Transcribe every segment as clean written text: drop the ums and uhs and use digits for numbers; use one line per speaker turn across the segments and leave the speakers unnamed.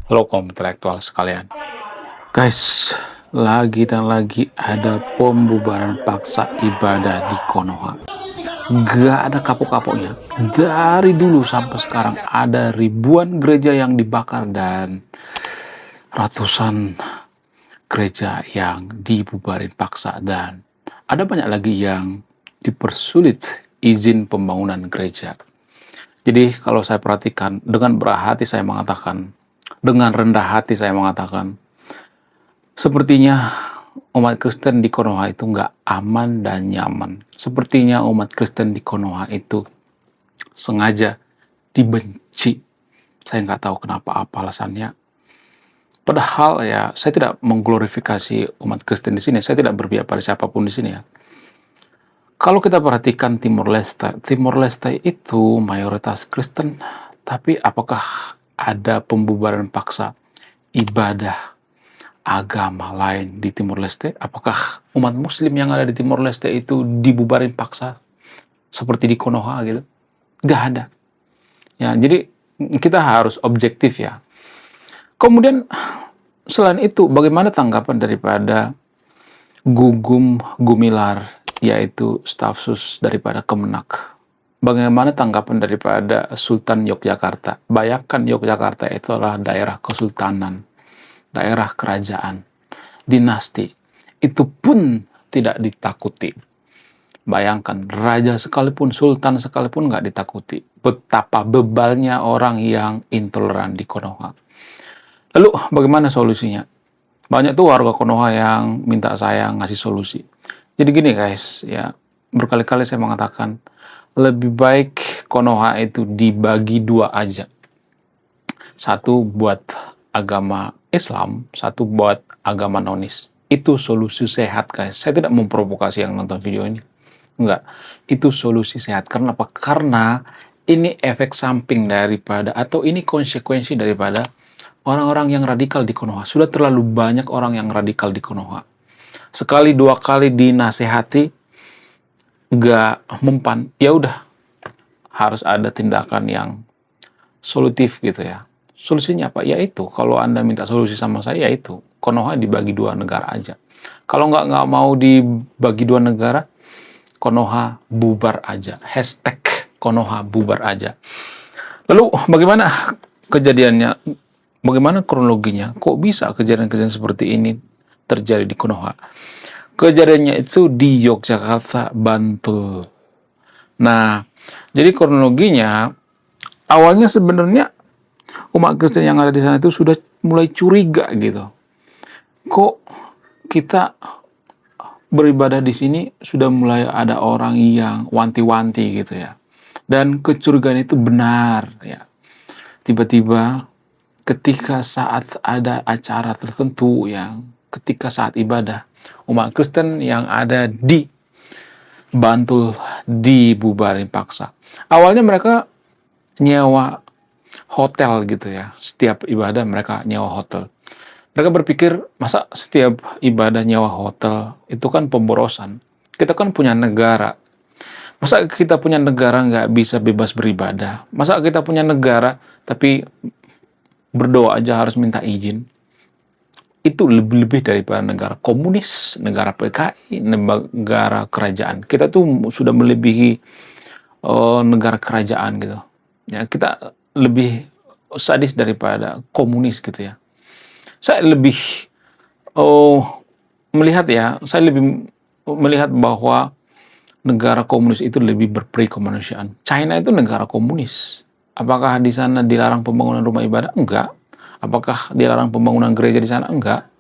Halo intelektual sekalian. Guys, lagi dan lagi ada pembubaran paksa ibadah di Konoha. Gak ada kapok-kapoknya. Dari dulu sampai sekarang ada ribuan gereja yang dibakar dan ratusan gereja yang dibubarin paksa, dan ada banyak lagi yang dipersulit izin pembangunan gereja. Jadi kalau saya perhatikan, dengan berat hati saya mengatakan, dengan rendah hati saya mengatakan, sepertinya umat Kristen di Konoha itu nggak aman dan nyaman. Sepertinya umat Kristen di Konoha itu sengaja dibenci. Saya nggak tahu kenapa, apa alasannya. Padahal ya, saya tidak mengglorifikasi umat Kristen di sini. Saya tidak berpihak pada siapapun di sini ya. Kalau kita perhatikan Timor Leste itu mayoritas Kristen, tapi apakah ada pembubaran paksa ibadah agama lain di Timor Leste? Apakah umat Muslim yang ada di Timor Leste itu dibubarin paksa seperti di Konoha gitu? Gak ada. Ya, jadi kita harus objektif ya. Kemudian selain itu, bagaimana tanggapan daripada Gugum Gumilar, yaitu staf sus daripada Kemenak? Bagaimana tanggapan daripada Sultan Yogyakarta? Bayangkan Yogyakarta itu adalah daerah kesultanan, daerah kerajaan, dinasti. Itu pun tidak ditakuti. Bayangkan, raja sekalipun, sultan sekalipun nggak ditakuti. Betapa bebalnya orang yang intoleran di Konoha. Lalu bagaimana solusinya? Banyak tuh warga Konoha yang minta saya ngasih solusi. Jadi gini guys, ya berkali-kali saya mengatakan, lebih baik Konoha itu dibagi dua aja. Satu buat agama Islam, satu buat agama nonis. Itu solusi sehat guys. Saya tidak memprovokasi yang nonton video ini. Enggak, itu solusi sehat. Karena apa? Karena ini efek samping daripada, atau ini konsekuensi daripada orang-orang yang radikal di Konoha. Sudah terlalu banyak orang yang radikal di Konoha. Sekali dua kali dinasehati, enggak mempan, ya udah, harus ada tindakan yang solutif gitu ya. Solusinya apa? Yaitu, kalau Anda minta solusi sama saya, yaitu Konoha dibagi dua negara aja. Kalau nggak mau dibagi dua negara, Konoha bubar aja. Hashtag Konoha bubar aja. Lalu bagaimana kejadiannya? Bagaimana kronologinya? Kok bisa kejadian-kejadian seperti ini terjadi di Konoha? Kejadiannya itu di Yogyakarta, Bantul. Nah, jadi kronologinya, awalnya sebenarnya umat Kristen yang ada di sana itu sudah mulai curiga gitu. Kok kita beribadah di sini sudah mulai ada orang yang wanti-wanti gitu ya. Dan kecurigaan itu benar ya. Tiba-tiba ketika saat ada acara tertentu, yang ketika saat ibadah, umat Kristen yang ada di Bantul dibubarin paksa. Awalnya mereka nyewa hotel gitu ya. Setiap ibadah mereka nyewa hotel. Mereka berpikir, masa setiap ibadah nyewa hotel, itu kan pemborosan. Kita kan punya negara. Masa kita punya negara nggak bisa bebas beribadah? Masa kita punya negara tapi berdoa aja harus minta izin? Itu lebih-lebih daripada negara komunis, negara PKI, negara kerajaan. Kita tuh sudah melebihi negara kerajaan gitu. Ya, kita lebih sadis daripada komunis gitu ya. Saya lebih melihat ya, saya lebih melihat bahwa negara komunis itu lebih berperi kemanusiaan. China itu negara komunis. Apakah di sana dilarang pembangunan rumah ibadah? Enggak. Apakah dilarang pembangunan gereja di sana? Enggak.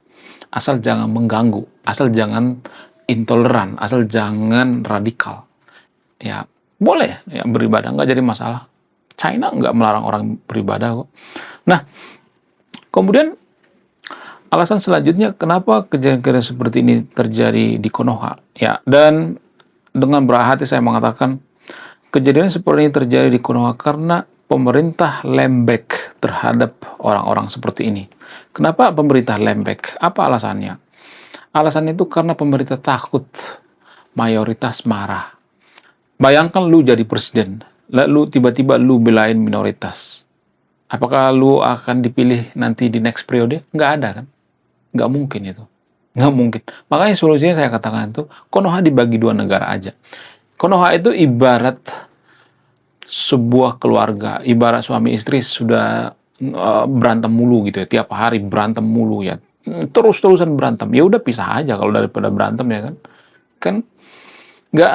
Asal jangan mengganggu, asal jangan intoleran, asal jangan radikal. Ya, boleh ya beribadah, enggak jadi masalah. China enggak melarang orang beribadah kok. Nah, kemudian alasan selanjutnya kenapa kejadian-kejadian seperti ini terjadi di Konoha? Ya, dan dengan berat hati saya mengatakan kejadian seperti ini terjadi di Konoha karena pemerintah lembek terhadap orang-orang seperti ini. Kenapa pemerintah lembek? Apa alasannya? Alasannya itu karena pemerintah takut mayoritas marah. Bayangkan lu jadi presiden, lalu tiba-tiba lu belain minoritas. Apakah lu akan dipilih nanti di next periode? Nggak ada kan? Nggak mungkin itu. Nggak mungkin. Makanya solusinya saya katakan itu, Konoha dibagi dua negara aja. Konoha itu ibarat sebuah keluarga, ibarat suami istri sudah berantem mulu gitu ya, tiap hari berantem mulu ya, terus-terusan berantem. Ya udah pisah aja kalau daripada berantem ya kan. Kan nggak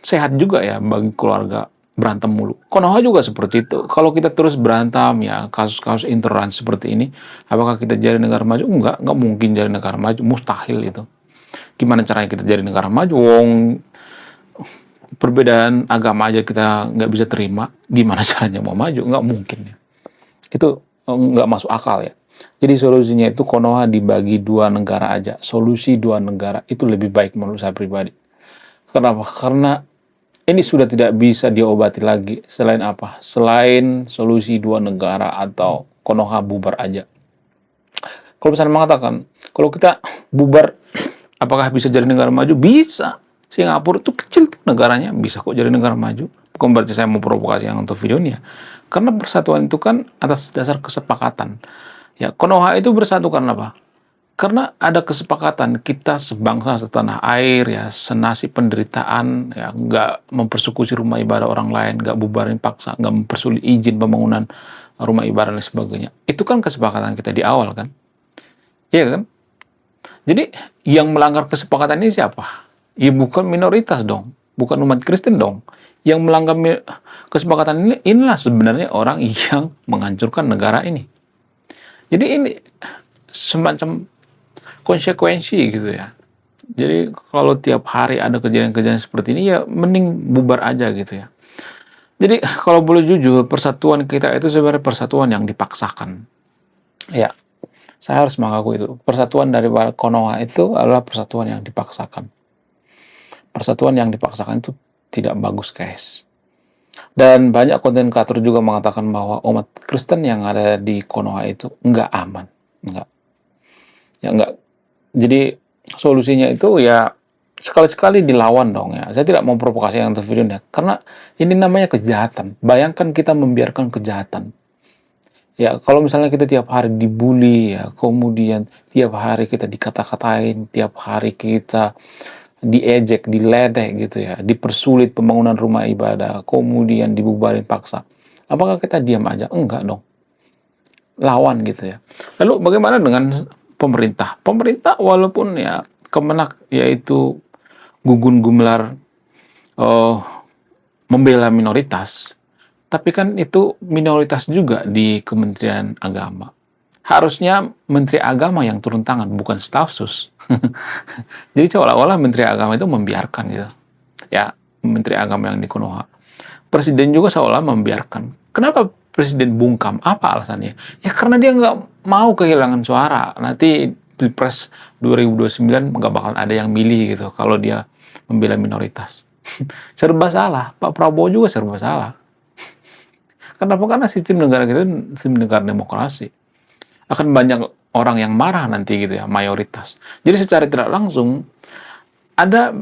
sehat juga ya bagi keluarga berantem mulu. Konoha juga seperti itu. Kalau kita terus berantem ya, kasus-kasus intoleransi seperti ini, apakah kita jadi negara maju? Nggak mungkin jadi negara maju, mustahil itu. Gimana caranya kita jadi negara maju? Wong perbedaan agama aja kita nggak bisa terima, gimana caranya mau maju? Nggak mungkin ya. Itu nggak masuk akal ya. Jadi solusinya itu Konoha dibagi dua negara aja. Solusi dua negara itu lebih baik menurut saya pribadi. Kenapa? Karena ini sudah tidak bisa diobati lagi. Selain apa? Selain solusi dua negara atau Konoha bubar aja. Kalau misalnya mengatakan, kalau kita bubar, apakah bisa jadi negara maju? Bisa. Singapura itu kecil tuh negaranya, bisa kok jadi negara maju. Bukan berarti saya mau provokasi yang untuk video ini ya. Karena persatuan itu kan atas dasar kesepakatan. Ya, Konoha itu bersatu karena apa? Karena ada kesepakatan kita sebangsa setanah air ya, senasib penderitaan ya, nggak mempersekusi rumah ibadah orang lain, nggak bubarin paksa, nggak mempersulit izin pembangunan rumah ibadah dan sebagainya. Itu kan kesepakatan kita di awal kan, iya kan? Jadi yang melanggar kesepakatan ini siapa? Ya bukan minoritas dong, bukan umat Kristen dong. Yang melanggar kesepakatan ini, inilah sebenarnya orang yang menghancurkan negara ini. Jadi ini semacam konsekuensi gitu ya. Jadi kalau tiap hari ada kejadian-kejadian seperti ini ya mending bubar aja gitu ya. Jadi kalau boleh jujur, persatuan kita itu sebenarnya persatuan yang dipaksakan. Ya, saya harus mengakui itu. Persatuan dari Konoha itu adalah persatuan yang dipaksakan. Persatuan yang dipaksakan itu tidak bagus, guys. Dan banyak konten kreator juga mengatakan bahwa umat Kristen yang ada di Konoha itu nggak aman. Nggak. Ya nggak. Jadi solusinya itu ya sekali-sekali dilawan dong ya. Saya tidak mau provokasi yang untuk videonya. Karena ini namanya kejahatan. Bayangkan kita membiarkan kejahatan. Ya, kalau misalnya kita tiap hari dibully ya, kemudian tiap hari kita dikata-katain, tiap hari kita diejek, diledek gitu ya, dipersulit pembangunan rumah ibadah, kemudian dibubarin paksa. Apakah kita diam aja? Enggak dong. Lawan gitu ya. Lalu bagaimana dengan pemerintah? Pemerintah walaupun ya Kemenak yaitu Gugun Gumelar membela minoritas, tapi kan itu minoritas juga di Kementerian Agama. Harusnya Menteri Agama yang turun tangan, bukan staf sus. Jadi seolah-olah Menteri Agama itu membiarkan gitu. Ya, Menteri Agama yang di Konoha. Presiden juga seolah membiarkan. Kenapa Presiden bungkam? Apa alasannya? Ya karena dia nggak mau kehilangan suara. Nanti Pilpres 2029 nggak bakal ada yang milih gitu kalau dia membela minoritas. Serba salah. Pak Prabowo juga serba salah. Kenapa? Karena sistem negara kita sistem negara demokrasi. Akan banyak orang yang marah nanti gitu ya, mayoritas. Jadi secara tidak langsung ada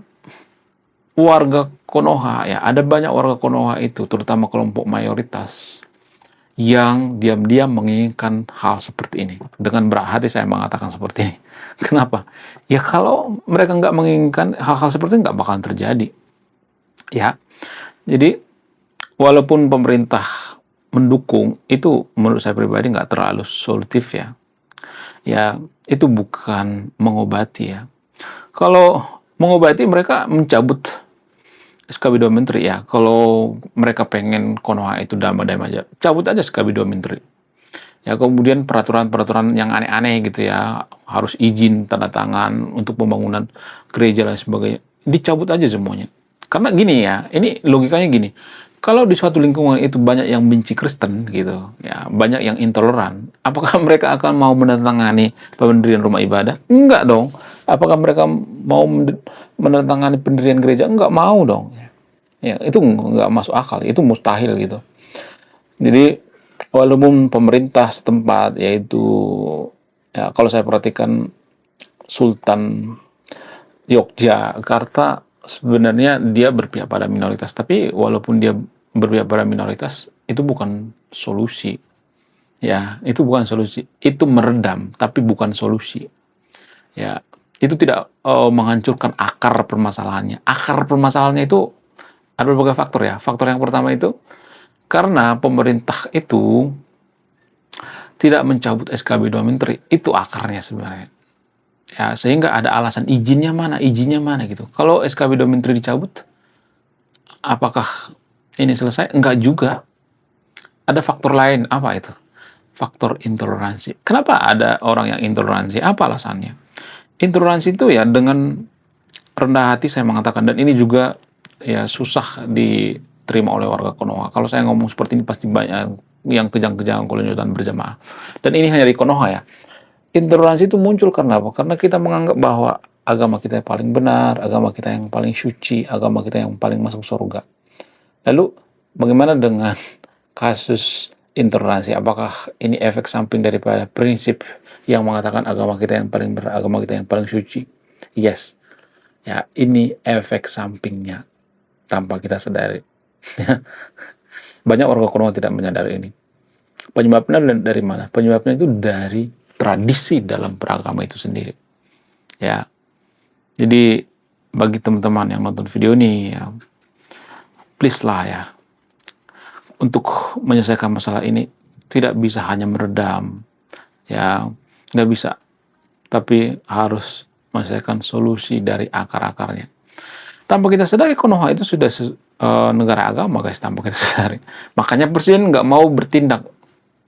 warga Konoha ya, ada banyak warga Konoha itu, terutama kelompok mayoritas yang diam-diam menginginkan hal seperti ini. Dengan berat hati saya mengatakan seperti ini. Kenapa? Ya kalau mereka nggak menginginkan hal-hal seperti ini nggak bakal terjadi. Ya, jadi walaupun pemerintah mendukung, itu menurut saya pribadi nggak terlalu solutif ya. Ya, itu bukan mengobati ya. Kalau mengobati mereka mencabut SKB 2 Menteri ya. Kalau mereka pengen Konoha itu damai-damai aja, cabut aja SKB 2 Menteri. Ya, kemudian peraturan-peraturan yang aneh-aneh gitu ya, harus izin tanda tangan untuk pembangunan gereja dan sebagainya, dicabut aja semuanya. Karena gini ya, ini logikanya gini. Kalau di suatu lingkungan itu banyak yang benci Kristen gitu, ya banyak yang intoleran, apakah mereka akan mau menandatangani pendirian rumah ibadah? Enggak dong. Apakah mereka mau menandatangani pendirian gereja? Enggak mau dong. Ya, itu enggak masuk akal, itu mustahil gitu. Jadi walaupun pemerintah setempat yaitu ya kalau saya perhatikan Sultan Yogyakarta sebenarnya dia berpihak pada minoritas, tapi walaupun dia berpihak pada minoritas itu bukan solusi. Ya, itu bukan solusi. Itu meredam, tapi bukan solusi. Ya, itu tidak menghancurkan akar permasalahannya. Akar permasalahannya itu ada berbagai faktor ya. Faktor yang pertama itu karena pemerintah itu tidak mencabut SKB 2 Menteri. Itu akarnya sebenarnya. Ya, sehingga ada alasan izinnya mana gitu. Kalau SKB 2 Menteri dicabut, apakah ini selesai? Enggak juga. Ada faktor lain, apa itu? Faktor intoleransi. Kenapa ada orang yang intoleransi? Apa alasannya? Intoleransi itu ya dengan rendah hati saya mengatakan, dan ini juga ya susah diterima oleh warga Konoha. Kalau saya ngomong seperti ini pasti banyak yang kejang-kejang kalau nyutan berjamaah. Dan ini hanya di Konoha ya. Intoleransi itu muncul karena apa? Karena kita menganggap bahwa agama kita yang paling benar, agama kita yang paling suci, agama kita yang paling masuk surga. Lalu bagaimana dengan kasus intoleransi? Apakah ini efek samping daripada prinsip yang mengatakan agama kita yang paling benar, agama kita yang paling suci? Yes. Ya, ini efek sampingnya tanpa kita sadari. Banyak warga Konoha tidak menyadari ini. Penyebabnya dari mana? Penyebabnya itu dari tradisi dalam beragama itu sendiri. Ya. Jadi bagi teman-teman yang nonton video ini, ya, please lah ya, untuk menyelesaikan masalah ini tidak bisa hanya meredam, ya, nggak bisa, tapi harus menyelesaikan solusi dari akar-akarnya. Tanpa kita sadari, Konoha itu sudah negara agama, guys, tanpa kita sadari. Makanya presiden nggak mau bertindak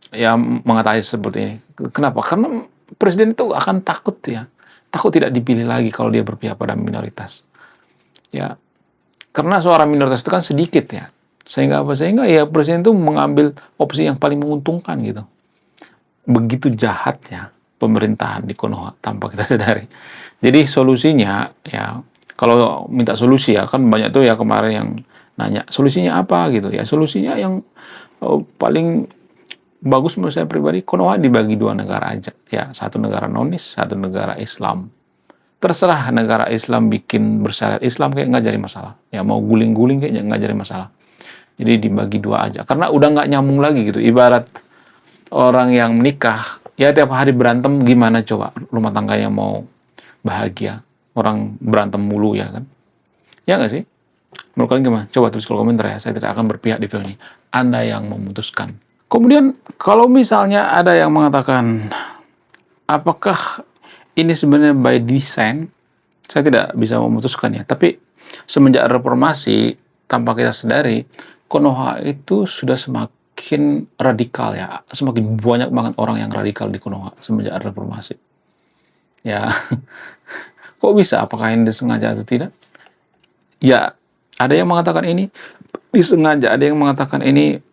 ya mengatasi seperti ini. Kenapa? Karena presiden itu akan takut ya, takut tidak dipilih lagi kalau dia berpihak pada minoritas. Ya, karena suara minoritas itu kan sedikit ya. Sehingga apa? Sehingga ya presiden itu mengambil opsi yang paling menguntungkan gitu. Begitu jahatnya pemerintahan di Konoha tanpa kita sadari. Jadi solusinya ya, kalau minta solusi ya kan banyak tuh ya kemarin yang nanya solusinya apa gitu ya. Solusinya yang paling bagus menurut saya pribadi, Konoha dibagi 2 negara aja. Ya, satu negara nonis, satu negara Islam. Terserah negara Islam bikin bersyariat Islam kayak nggak jadi masalah. Ya mau guling-guling kayak nggak jadi masalah. Jadi dibagi 2 aja. Karena udah nggak nyambung lagi gitu. Ibarat orang yang menikah, ya tiap hari berantem gimana coba rumah tangganya mau bahagia. Orang berantem mulu ya kan. Ya nggak sih? Menurut kalian gimana? Coba tulis kolom komentar ya. Saya tidak akan berpihak di video ini. Anda yang memutuskan. Kemudian kalau misalnya ada yang mengatakan apakah ini sebenarnya by design, saya tidak bisa memutuskan ya. Tapi semenjak reformasi, tanpa kita sadari, Konoha itu sudah semakin radikal ya. Semakin banyak banget orang yang radikal di Konoha semenjak reformasi. Ya, kok bisa? Apakah ini disengaja atau tidak? Ya, ada yang mengatakan ini disengaja, ada yang mengatakan ini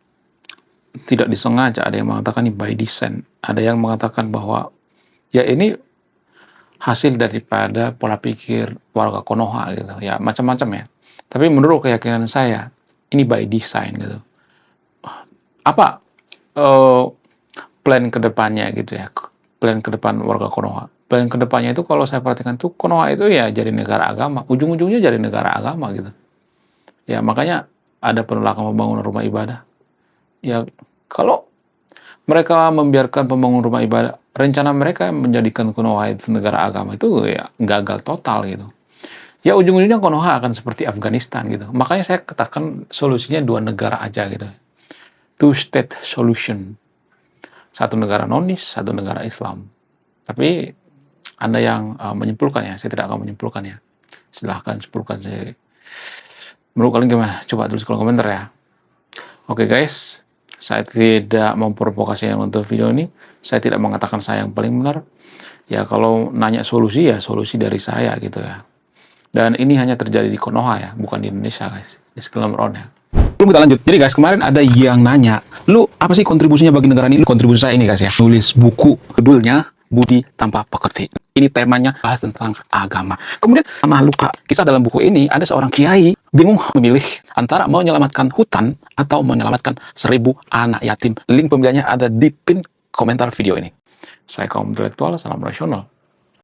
tidak disengaja, ada yang mengatakan ini by design, ada yang mengatakan bahwa ya ini hasil daripada pola pikir warga Konoha gitu ya, macam-macam ya. Tapi menurut keyakinan saya ini by design gitu. Apa plan kedepannya gitu ya, plan ke depan warga Konoha? Plan kedepannya itu kalau saya perhatikan tuh Konoha itu ya jadi negara agama, ujung-ujungnya jadi negara agama gitu. Ya makanya ada penolakan pembangunan rumah ibadah. Ya, kalau mereka membiarkan pembangunan rumah ibadah, rencana mereka menjadikan Konoha itu negara agama itu ya gagal total gitu. Ya ujung-ujungnya Konoha akan seperti Afghanistan gitu. Makanya saya katakan solusinya 2 negara aja gitu. 2 state solution. Satu negara nonis, satu negara Islam. Tapi Anda yang menyimpulkan ya, saya tidak akan menyimpulkan ya. Silahkan simpulkan sendiri. Menurut kalian gimana? Coba tulis kolom komentar ya. Oke guys. Saya tidak memprovokasi yang nonton video ini. Saya tidak mengatakan saya yang paling benar. Ya kalau nanya solusi ya solusi dari saya gitu ya. Dan ini hanya terjadi di Konoha ya, bukan di Indonesia guys. Disclaimer on ya. Belum kita lanjut. Jadi guys, kemarin ada yang nanya, lu apa sih kontribusinya bagi negara ini? Lu kontribusi saya ini guys ya. Nulis buku, judulnya Budi Tanpa Pekerti. Ini temanya bahas tentang agama. Kemudian sama luka. Kisah dalam buku ini ada seorang kiai bingung memilih antara menyelamatkan hutan atau menyelamatkan 1000 anak yatim. Link pembeliannya ada di pin komentar video ini. Saya kaum intelektual, salam rasional.